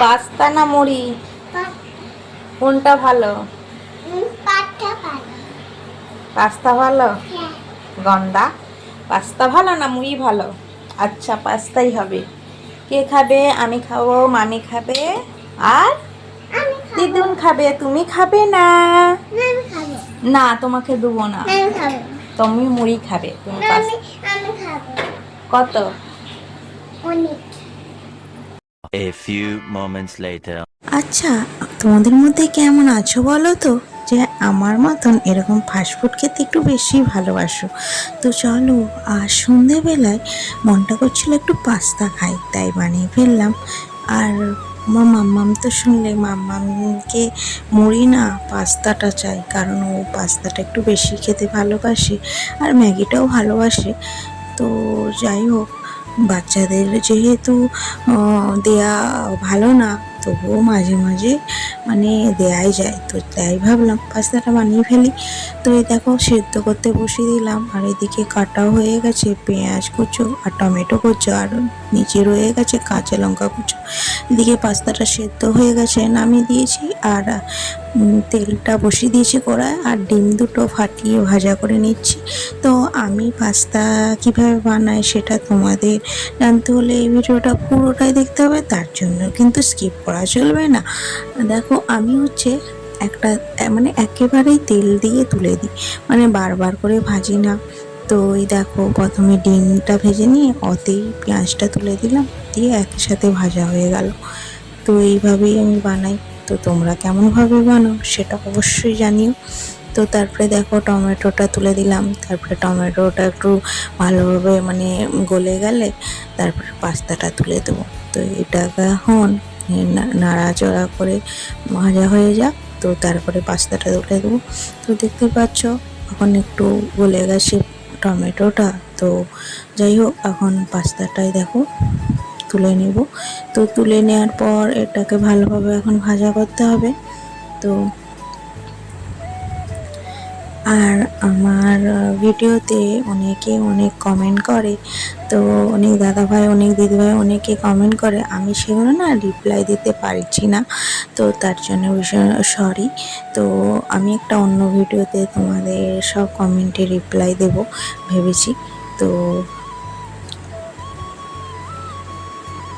Pasta না মুড়ি কোনটা ভালো? পাস্তা ভালো। গন্ডা পাস্তা ভালো না মুড়ি ভালো? আচ্ছা পাস্তাই হবে। কে খাবে? আমি খাবো, মামি খাবে, আর দিদুন খাবে। তুমি খাবে না? না তোমাকে দেবো না। তুমি মুড়ি খাবে। তুমি কত? A few moments later. আচ্ছা, তোমাদের মধ্যে কেমন আছো বলো তো, যে আমার মতন এরকম ফাস্টফুড খেতে একটু বেশি ভালোবাসো? তো চলো, আর সন্ধেবেলায় মনটা করছিল একটু পাস্তা খাই, তাই বানিয়ে ফেললাম। আর আমার মাম্মাম তো শুনলে, মাম্মামকে মুড়ি না পাস্তাটা চাই, কারণ ও পাস্তাটা একটু বেশি খেতে ভালোবাসে আর ম্যাগিটাও ভালোবাসে। তো যাই হোক, বাচ্চাদের যেহেতু দেয়া ভালো না, তবুও মাঝে মাঝে মানে দেয়াই যায়, তো তাই ভাবলাম পাস্তাটা বানিয়ে ফেলি। তো এই দেখো, সেদ্ধ করতে বসিয়ে দিলাম, আর এদিকে কাটাও হয়ে গেছে পেঁয়াজ কুচো আর টমেটো কুচো, আর নিচে রয়ে গেছে কাঁচা লঙ্কা কুচো। এদিকে পাস্তাটা সেদ্ধ হয়ে গেছে, নামিয়ে দিয়েছি, আর তেলটা বসিয়ে দিয়েছি কড়ায়, আর ডিম দুটো ফাটিয়ে ভাজা করে নিচ্ছি। তো আমি পাস্তা কিভাবে বানাই সেটা তোমাদের জানতে হলে এই ভিডিওটা পুরোটাই দেখতে হবে, তার জন্য কিন্তু স্কিপ করা চলবে না। দেখো, আমি হচ্ছে একটা মানে একেবারেই তেল দিয়ে তুলে দিই, মানে বারবার করে ভাজি না। তো এই দেখো, প্রথমে ডিমটা ভেজে নিয়ে অতেই পেঁয়াজটা তুলে দিলাম, দিয়ে একই সাথে ভাজা হয়ে গেল। তো এইভাবেই আমি বানাই। তো তোমরা কেমনভাবে বানাও সেটা অবশ্যই জানিও। তো তারপরে দেখো, টমেটোটা তুলে দিলাম, তারপরে টমেটোটা একটু ভালোভাবে মানে গলে গেলে তারপরে পাস্তাটা তুলে দেবো। তো এটাকে এখন নাড়াচড়া করে ভাজা হয়ে যাক, তো তারপরে পাস্তাটা তুলে দেবো। তো দেখতে পাচ্ছ এখন একটু গলে গেছে টমেটোটা। তো যাই হোক, এখন পাস্তাটাই দেখো তুলে নেব। তো তুলে নেওয়ার পর এটাকে ভালোভাবে এখন ভাজা করতে হবে। তো আর আমার ভিডিওতে অনেকে অনেক কমেন্ট করে, তো অনেক দাদাভাই, অনেক দিদিভাই অনেকে কমেন্ট করে, আমি সেগুলো না রিপ্লাই দিতে পারছি না, তো তার জন্য ভীষণ সরি। তো আমি একটা অন্য ভিডিওতে তোমাদের সব কমেন্টে রিপ্লাই দেব ভেবেছি। তো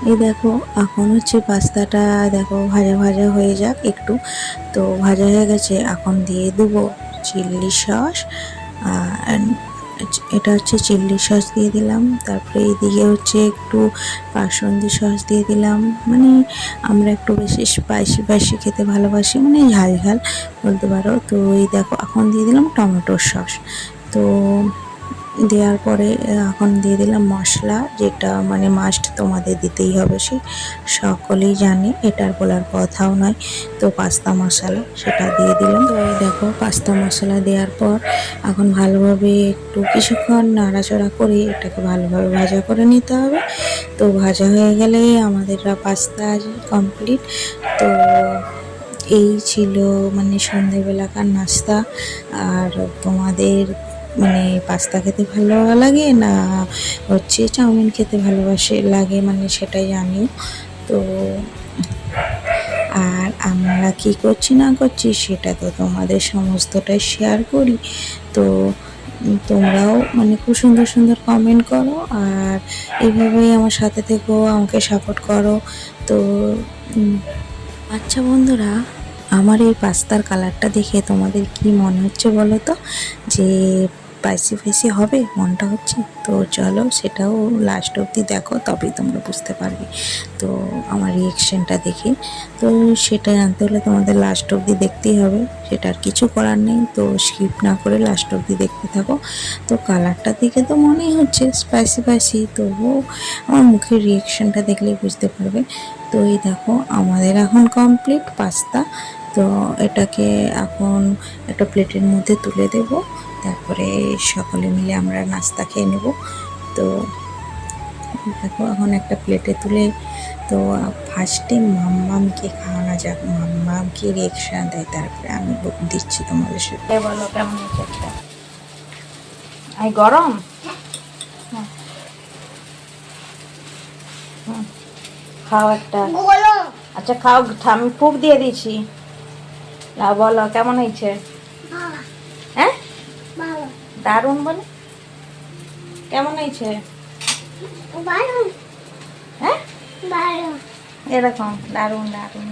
এই দেখো, এখন হচ্ছে পাস্তাটা দেখো ভাজা ভাজা হয়ে যাক একটু। তো ভাজা হয়ে গেছে, এখন দিয়ে দেবো চিলি সস। এটা হচ্ছে চিলি সস দিয়ে দিলাম, তারপরে এইদিকে হচ্ছে একটু বাসন্তী সস দিয়ে দিলাম, মানে আমরা একটু বেশি স্পাইসি স্পাইসি খেতে ভালোবাসি, মানে ঝাল ঝাল বলতে পারো। তো এই দেখো, এখন দিয়ে দিলাম টমেটো সস। তো দেওয়ার পরে এখন দিয়ে দিলাম মশলা, যেটা মানে মাস্ট তোমাদের দিতেই হবে, সে সকলেই জানে, এটার বলার কথাও নয়। তো পাস্তা মশলা সেটা দিয়ে দিলাম। তো এই দেখো, পাস্তা মশলা দেওয়ার পর এখন ভালোভাবে একটু কিছুক্ষণ নাড়াচাড়া করে এটাকে ভালোভাবে ভাজা করে নিতে হবে। তো ভাজা হয়ে গেলে আমাদের পাস্তা কমপ্লিট। তো এই ছিল মানে সন্ধেবেলাকার নাস্তা। আর তোমাদের মানে পাস্তা খেতে ভালো লাগে না হচ্ছে চাউমিন খেতে লাগে, মানে সেটাই জানিও। তো আর আমরা কি করছি না করছি সেটা তো তোমাদের সমস্তটাই শেয়ার করি। তো তোমরাও মানে খুব সুন্দর সুন্দর কমেন্ট করো, আর এইভাবেই আমার সাথে থেকেও আমাকে সাপোর্ট করো। তো আচ্ছা বন্ধুরা, আমার এই পাস্তার কালারটা দেখে তোমাদের কি মনে হচ্ছে বলো তো, যে স্পাইসি ফাইসি হবে মনটা হচ্ছে? তো চলো, সেটাও লাস্ট অবধি দেখো, তবেই তোমরা বুঝতে পারবে। তো আমার রিয়েকশনটা দেখে, তো সেটা জানতে হলে তোমাদের লাস্ট অবধি দেখতেই হবে, সেটা আর কিছু করার নেই। তো স্কিপ না করে লাস্ট অবধি দেখতে থাকো। তো কালারটা দেখে তো মনেই হচ্ছে স্পাইসি স্পাইসি, তবুও আমার মুখের রিয়েকশনটা দেখলেই বুঝতে পারবে। তো এই দেখো, আমাদের এখন কমপ্লিট পাস্তা। তো এটাকে এখন একটা প্লেটের মধ্যে তুলে দেব, তারপরে সকলে মিলে আমরা নাস্তা খেয়ে নেব। তো দেখো, এখন একটা প্লেটে তুলে, তো ফার্স্টে মাম্মামকে খাওয়ানো যাক, মাম্মাম কি রিয়েকশন দেয়, তারপরে আমি দিচ্ছি তোমাদের সাথে। বলো কেমন হচ্ছে একটা? আই গরম খাও একটা। আচ্ছা খাও, আমি ফুক দিয়ে দিয়েছি। না বলো কেমন হয়েছে? হ্যাঁ দারুণ বলে, কেমন হয়েছে? হ্যাঁ এরকম দারুণ দারুণ।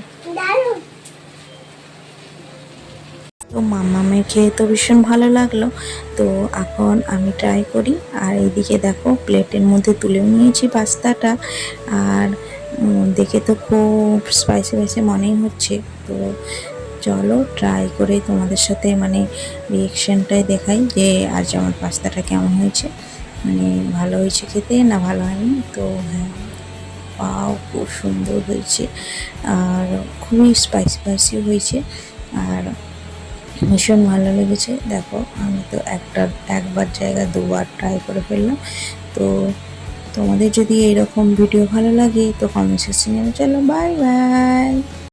তো মামামের খেয়ে তো ভীষণ ভালো লাগলো। তো এখন আমি ট্রাই করি। আর এইদিকে দেখো প্লেটের মধ্যে তুলেও নিয়েছি পাস্তাটা। আর দেখে তো খুব স্পাইসি স্পাইসি মনেই হচ্ছে। তো চলো ট্রাই করে তোমাদের সাথে মানে রিয়েকশনটাই দেখাই যে আজ আমার পাস্তাটা কেমন হয়েছে, মানে ভালো হয়েছে খেতে না ভালো হয়নি। তো হ্যাঁ, পাও খুব সুন্দর হয়েছে আর খুবই স্পাইসি স্পাইসি হয়েছে আর ভীষণ ভালো লেগেছে। দেখো আমি তো একবার জায়গা দুবার ট্রাই করে ফেললাম। তো তোমাদের যদি এইরকম ভিডিও ভালো লাগে তো কমেন্ট সেকশনে চলো বাই বাই।